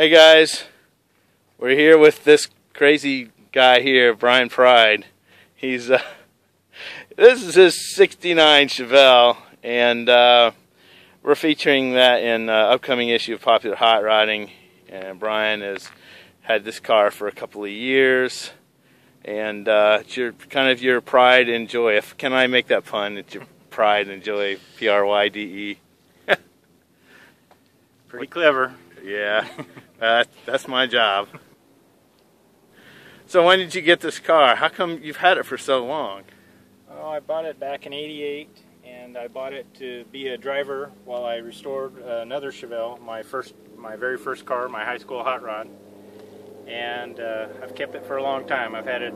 Hey guys, we're here with this crazy guy here, Bryon Pryde. He's this is his '69 Chevelle, and we're featuring that in upcoming issue of Popular Hot Rodding. And Bryon has had this car for a couple of years, and it's your pride and joy. Can I make that pun? It's your pride and joy, P-R-Y-D-E. Pretty clever. Yeah, that's my job. So when did you get this car? How come you've had it for so long? Oh, I bought it back in '88, and I bought it to be a driver while I restored another Chevelle, my very first car, my high school hot rod. And I've kept it for a long time. I've had it,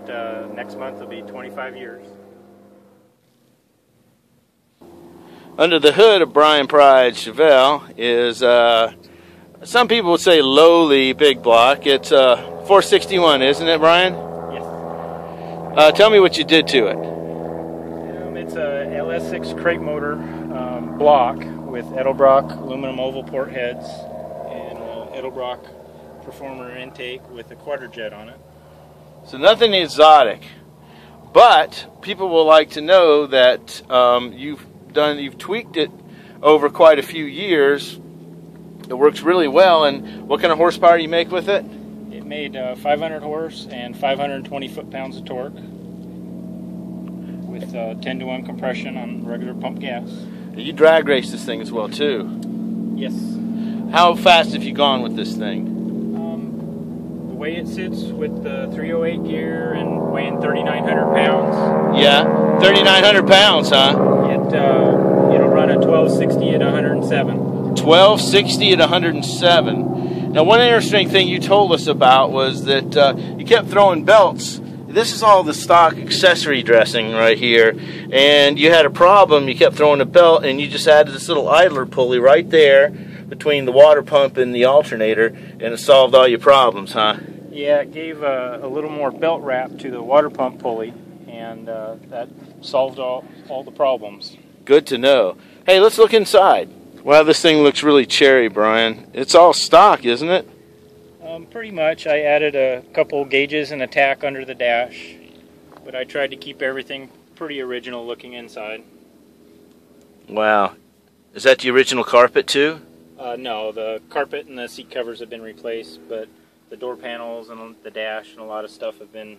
next month will be 25 years. Under the hood of Bryon Pryde's Chevelle is, some people would say lowly big block. It's 461, isn't it, Bryon? Yes. Tell me what you did to it. It's a LS6 crate motor block with Edelbrock aluminum oval port heads and Edelbrock Performer intake with a quadrijet on it. So nothing exotic, but people will like to know that you've tweaked it over quite a few years. It works really well. And what kind of horsepower you make with it? It made 500 horse and 520 foot-pounds of torque with 10-to-1 compression on regular pump gas. You drag race this thing as well too. Yes. How fast have you gone with this thing? The way it sits with the 308 gear and weighing 3,900 pounds. Yeah, 3,900 pounds, huh? It'll run a 1260 at 107. 1260 at 107. Now, one interesting thing you told us about was that you kept throwing belts. This is all the stock accessory dressing right here, and you had a problem. You kept throwing a belt, and you just added this little idler pulley right there between the water pump and the alternator, and it solved all your problems, huh? Yeah, it gave a little more belt wrap to the water pump pulley, and that solved all the problems. Good to know. Hey, let's look inside. Wow, this thing looks really cherry, Bryon. It's all stock, isn't it? Pretty much. I added a couple gauges and a tack under the dash, but I tried to keep everything pretty original looking inside. Wow. Is that the original carpet too? No, the carpet and the seat covers have been replaced, but the door panels and the dash and a lot of stuff have been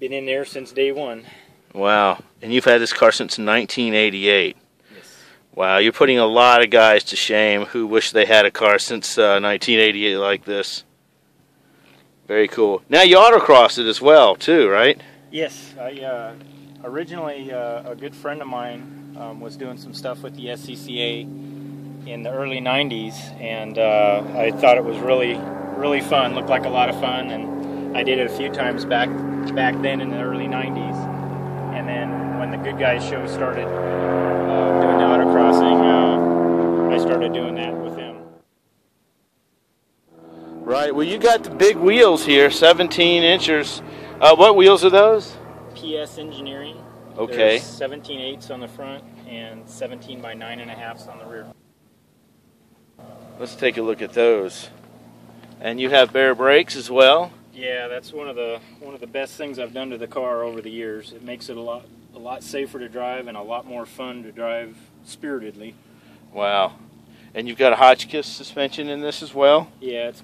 in there since day one. Wow. And you've had this car since 1988. Yes. Wow, you're putting a lot of guys to shame who wish they had a car since 1988 like this. Very cool. Now you autocross it as well too, right? Yes. I originally, a good friend of mine was doing some stuff with the SCCA in the early 90s, and I thought it was really fun. Looked like a lot of fun, and I did it a few times back then in the early 90s. And then when the Good Guys show started doing the autocrossing, I started doing that with them. Right. Well, you got the big wheels here, 17 inches. What wheels are those? PS Engineering. Okay. There's 17/8 on the front and 17 by 9.5 on the rear. Let's take a look at those. And you have bare brakes as well? Yeah, that's one of the best things I've done to the car over the years. It makes it a lot safer to drive and a lot more fun to drive spiritedly. Wow. And you've got a Hotchkiss suspension in this as well? Yeah, it's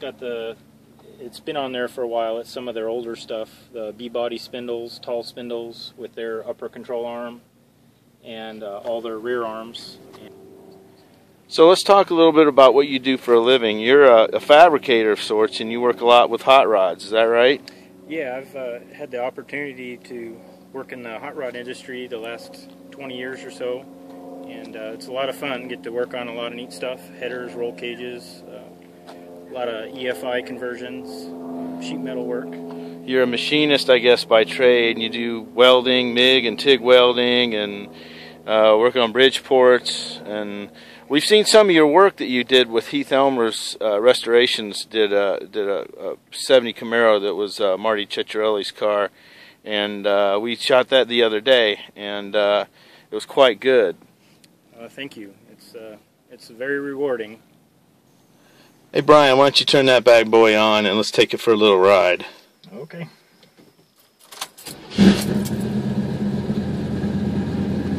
been on there for a while. It's some of their older stuff. The B-body spindles, tall spindles with their upper control arm and all their rear arms. So let's talk a little bit about what you do for a living. You're a fabricator of sorts, and you work a lot with hot rods. Is that right? Yeah, I've had the opportunity to work in the hot rod industry the last 20 years or so, and it's a lot of fun. Get to work on a lot of neat stuff: headers, roll cages, a lot of EFI conversions, sheet metal work. You're a machinist, I guess, by trade, and you do welding, MIG and TIG welding, and work on bridge ports. And we've seen some of your work that you did with Heath Elmer's restorations. Did a 70 Camaro that was Marty Cicciarelli's car, and we shot that the other day, and it was quite good. Thank you. It's very rewarding. Hey Bryon, why don't you turn that bad boy on and let's take it for a little ride. Okay.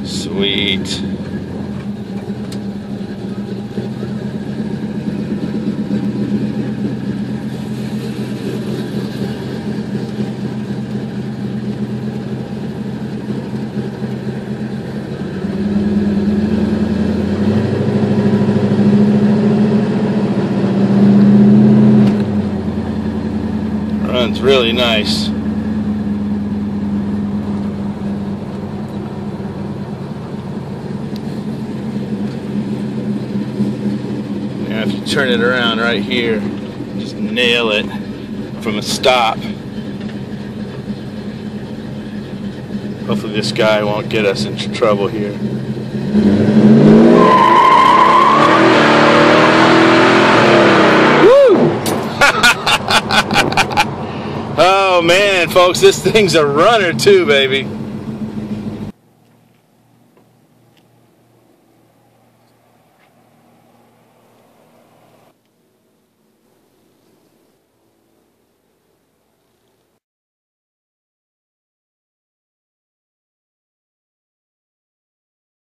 Sweet. Runs really nice. Now if you turn it around right here, just nail it from a stop. Hopefully this guy won't get us into trouble here. Oh man, folks, this thing's a runner too, baby.